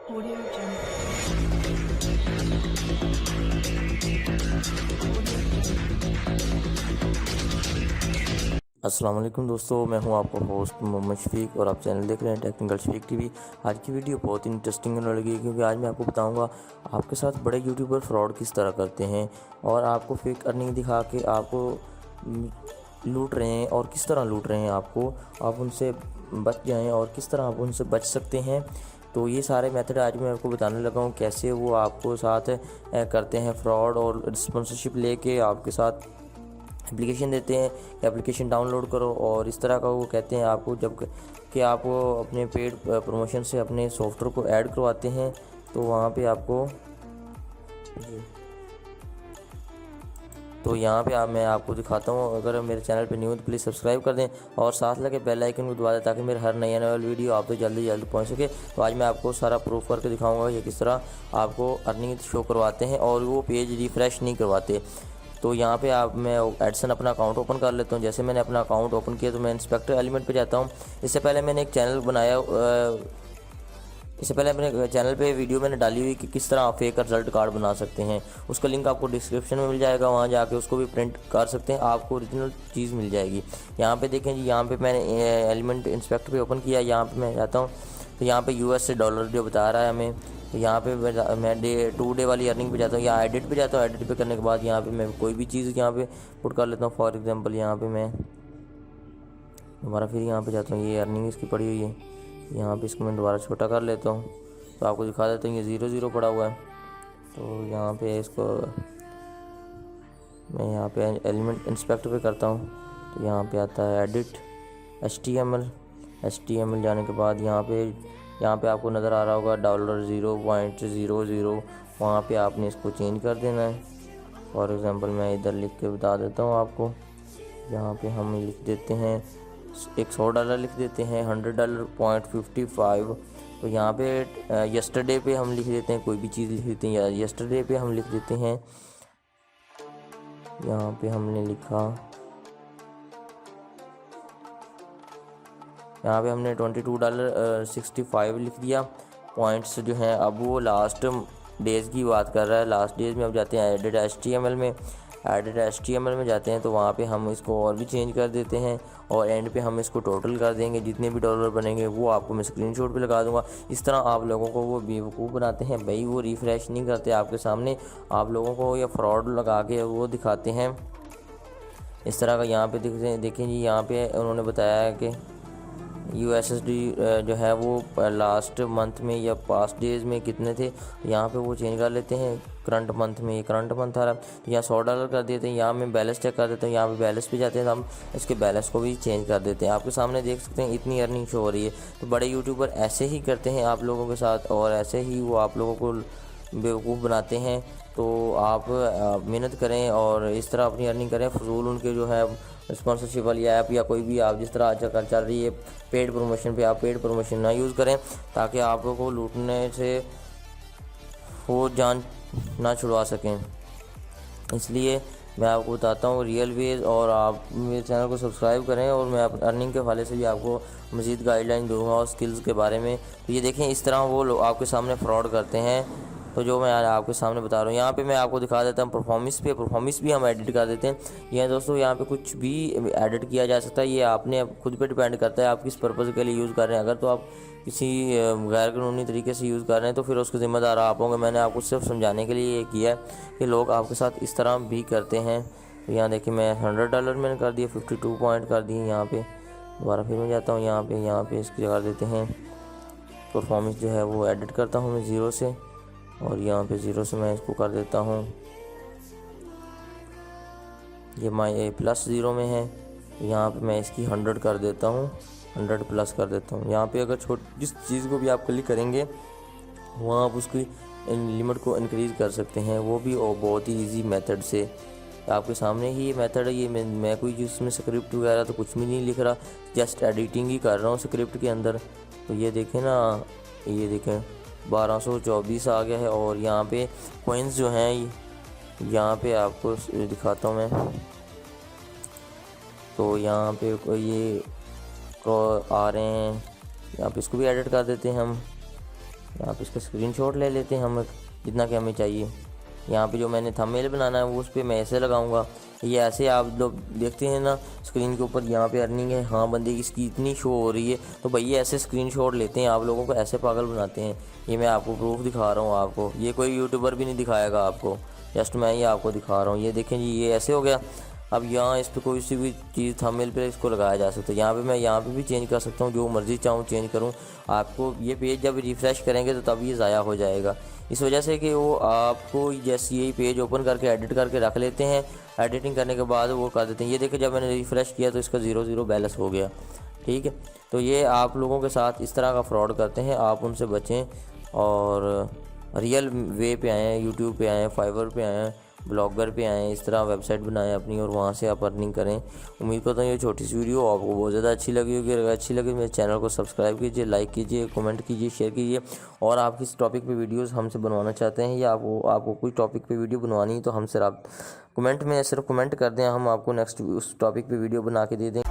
Audio Jungle. अस्सलाम वालेकुम दोस्तों, मैं हूं आपका होस्ट मोहम्मद शफीक और आप चैनल देख रहे हैं टेक्निकल शफीक टीवी। आज की वीडियो बहुत ही इंटरेस्टिंग होने लगी क्योंकि आज मैं आपको बताऊंगा आपके साथ बड़े यूट्यूबर फ्रॉड किस तरह करते हैं और आपको फेक अर्निंग दिखा के आपको लूट रहे हैं और किस तरह लूट रहे हैं आपको, आप उनसे बच जाएं और किस तरह आप उनसे बच सकते हैं। तो ये सारे मेथड आज मैं आपको बताने लगा हूँ, कैसे वो आपको साथ करते हैं फ्रॉड और स्पॉन्सरशिप लेके आपके साथ एप्लीकेशन देते हैं, एप्लीकेशन डाउनलोड करो और इस तरह का वो कहते हैं आपको, जब कि आप अपने पेड प्रमोशन से अपने सॉफ्टवेयर को ऐड करवाते हैं तो वहाँ पे आपको जी तो यहाँ पे मैं आपको दिखाता हूँ। अगर मेरे चैनल पे न्यू हो तो प्लीज़ सब्सक्राइब कर दें और साथ लगे बेल आइकन को दबा दें ताकि मेरे हर नई आने वाली वीडियो आप तक जल्दी जल्दी पहुँच सके। तो आज मैं आपको सारा प्रूफ करके दिखाऊंगा ये किस तरह आपको अर्निंग शो करवाते हैं और वो पेज रिफ़्रेश नहीं करवाते। तो यहाँ पे मैं एडसन अपना अकाउंट ओपन कर लेता हूँ। जैसे मैंने अपना अकाउंट ओपन किया तो मैं इंस्पेक्टर एलिमेंट पे जाता हूँ। इससे पहले मैंने एक चैनल बनाया, इससे पहले अपने चैनल पे वीडियो मैंने डाली हुई कि किस तरह आप फेक रिजल्ट कार्ड बना सकते हैं। उसका लिंक आपको डिस्क्रिप्शन में मिल जाएगा, वहाँ जाके उसको भी प्रिंट कर सकते हैं, आपको ओरिजिनल चीज़ मिल जाएगी। यहाँ पे देखें जी, यहाँ पे मैंने एलिमेंट इंस्पेक्टर पे ओपन किया। यहाँ पे मैं जाता हूँ तो यहाँ पे यूएस से डॉलर जो बता रहा है हमें, तो यहाँ पे मैं टू डे वाली अर्निंग पे जाता हूँ। यहाँ एडिट पे जाता हूँ। एडिट पे करने के बाद यहाँ पे मैं कोई भी चीज़ यहाँ पे पुट कर लेता हूँ। फॉर एग्जांपल यहाँ पे मैं दोबारा फिर यहाँ पे जाता हूँ, ये अर्निंग इसकी पड़ी हुई है, यहाँ पे इसको मैं दोबारा छोटा कर लेता हूँ तो आपको दिखा देता हूँ। ये 0 0 पड़ा हुआ है। तो यहाँ पे इसको मैं यहाँ पे एलिमेंट इंस्पेक्टर पे करता हूँ तो यहाँ पे आता है एडिट HTML जाने के बाद यहाँ पे आपको नज़र आ रहा होगा $0.00। वहाँ पे आपने इसको चेंज कर देना है। फॉर एग्ज़ाम्पल मैं इधर लिख के बता देता हूँ आपको। यहाँ पे हम लिख देते हैं $100 लिख देते हैं, $100.55। तो यहाँ पे यस्टरडे पे हम लिख देते हैं, कोई भी चीज़ लिख देते हैं, या यस्टरडे पे हम लिख देते हैं। यहाँ पे हमने लिखा, यहाँ पे हमने $22.65 लिख दिया। पॉइंट्स जो हैं अब वो लास्ट डेज़ की बात कर रहा है। लास्ट डेज़ में अब जाते हैं एडिट HTML में जाते हैं तो वहाँ पे हम इसको और भी चेंज कर देते हैं और एंड पे हम इसको टोटल कर देंगे। जितने भी डॉलर बनेंगे वो आपको मैं स्क्रीनशॉट पे लगा दूंगा। इस तरह आप लोगों को वो बेवकूफ़ बनाते हैं भाई, वो रिफ़्रेश नहीं करते आपके सामने, आप लोगों को या फ्रॉड लगा के वो दिखाते हैं इस तरह का। यहाँ पे देखें जी, यहाँ पे उन्होंने बताया है कि USSD जो है वो लास्ट मंथ में या पास्ट डेज़ में कितने थे, यहाँ पे वो चेंज कर लेते हैं। करंट मंथ में, ये करंट मंथ आ रहा है तो यहाँ $100 कर देते हैं। यहाँ मैं बैलेंस चेक कर देता हूँ, यहाँ पे बैलेंस पे जाते हैं तो हम इसके बैलेंस को भी चेंज कर देते हैं। आपके सामने देख सकते हैं इतनी अर्निंग शो हो रही है। तो बड़े यूट्यूबर ऐसे ही करते हैं आप लोगों के साथ और ऐसे ही वो आप लोगों को बेवकूफ़ बनाते हैं। तो आप मेहनत करें और इस तरह अपनी अर्निंग करें। फजूल उनके जो है स्पॉन्सरशिप वाली ऐप या कोई भी आप जिस तरह आजकल चल रही है पेड प्रमोशन पे, आप पेड प्रमोशन ना यूज़ करें ताकि आप लोगों को लूटने से वो जान ना छुड़वा सकें। इसलिए मैं आपको बताता हूँ रियल वेज, और आप मेरे चैनल को सब्सक्राइब करें और मैं अर्निंग के हवाले से भी आपको मज़ीद गाइडलाइन दूँगा और स्किल्स के बारे में। तो ये देखें इस तरह वो लोग आपके सामने फ्रॉड करते हैं। तो जो मैं आपके सामने बता रहा हूँ, यहाँ पे मैं आपको दिखा देता हूँ परफॉर्मेंस भी हम एडिट कर देते हैं। यह दोस्तों यहाँ पे कुछ भी एडिट किया जा सकता है, ये आपने खुद पे डिपेंड करता है आप किस पर्पज़ के लिए यूज़ कर रहे हैं। अगर तो आप किसी गैर कानूनी तरीके से यूज़ कर रहे हैं तो फिर उसके ज़िम्मेदार आप होंगे। मैंने आपको सिर्फ समझाने के लिए ये किया है कि लोग आपके साथ इस तरह भी करते हैं। तो यहाँ देखिए मैं $100 मैंने कर दिया, 52 पॉइंट कर दिए। यहाँ पे दोबारा फिर मैं जाता हूँ, यहाँ पे इसकी कर देते हैं परफॉर्मेंस जो है वो एडिट करता हूँ मैं 0 से, और यहाँ पे 0 से मैं इसको कर देता हूँ, ये माई +0 में है। यहाँ पे मैं इसकी 100 कर देता हूँ, 100+ कर देता हूँ। यहाँ पे अगर जिस चीज़ को भी आप क्लिक करेंगे वहाँ आप उसकी लिमिट को इंक्रीज़ कर सकते हैं, वो भी और बहुत ही इजी मेथड से। आपके सामने ही ये मेथड है। ये मैं कोई जिसमें स्क्रिप्ट वगैरह तो कुछ भी नहीं लिख रहा, जस्ट एडिटिंग ही कर रहा हूँ स्क्रिप्ट के अंदर। तो ये देखें ना, ये देखें 1224 आ गया है। और यहाँ पे कॉइन्स जो हैं यहाँ पे आपको दिखाता हूँ मैं। तो यहाँ पे ये आ रहे हैं, यहाँ पे इसको भी एडिट कर देते हैं हम। यहाँ पे इसका स्क्रीनशॉट ले लेते हैं हम जितना कि हमें चाहिए। यहाँ पे जो मैंने थंबनेल बनाना है वो उस पर मैं ऐसे लगाऊंगा। ये ऐसे आप लोग देखते हैं ना स्क्रीन के ऊपर, यहाँ पे अर्निंग है, हाँ बंदे की इसकी इतनी शो हो रही है, तो भैया ऐसे स्क्रीनशॉट लेते हैं, आप लोगों को ऐसे पागल बनाते हैं। ये मैं आपको प्रूफ दिखा रहा हूँ आपको, ये कोई यूट्यूबर भी नहीं दिखाएगा आपको, जस्ट मैं ही आपको दिखा रहा हूँ। ये देखें जी, ये ऐसे हो गया। अब यहाँ इस पर कोई सी भी चीज़ थंबनेल पे इसको लगाया जा सकता है। यहाँ पे मैं यहाँ पे भी चेंज कर सकता हूँ, जो मर्ज़ी चाहूँ चेंज करूँ। आपको ये पेज जब रिफ़्रेश करेंगे तो तब ये ज़ाया हो जाएगा, इस वजह से कि वो आपको जैसे यही पेज ओपन करके एडिट करके रख लेते हैं, एडिटिंग करने के बाद वो कर देते हैं। ये देखिए जब मैंने रिफ़्रेश किया तो इसका 0 बैलेंस हो गया। ठीक है, तो ये आप लोगों के साथ इस तरह का फ्रॉड करते हैं, आप उनसे बचें और रियल वे पे आएँ, यूट्यूब पे आएँ, फाइवर पे आएँ, ब्लॉगर पे आएँ, इस तरह वेबसाइट बनाएं अपनी और वहाँ से आप अर्निंग करें। उम्मीद करता हूँ ये छोटी सी वीडियो आपको बहुत ज़्यादा अच्छी लगी होगी। अगर अच्छी लगी मेरे चैनल को सब्सक्राइब कीजिए, लाइक कीजिए, कमेंट कीजिए, शेयर कीजिए। और आप किस टॉपिक पे वीडियोस हमसे बनवाना चाहते हैं या आपको कोई टॉपिक पे वीडियो बनवानी है तो हमसे आप कमेंट में सिर्फ कमेंट कर दें, हम आपको नेक्स्ट उस टॉपिक पे वीडियो बना के दे दें।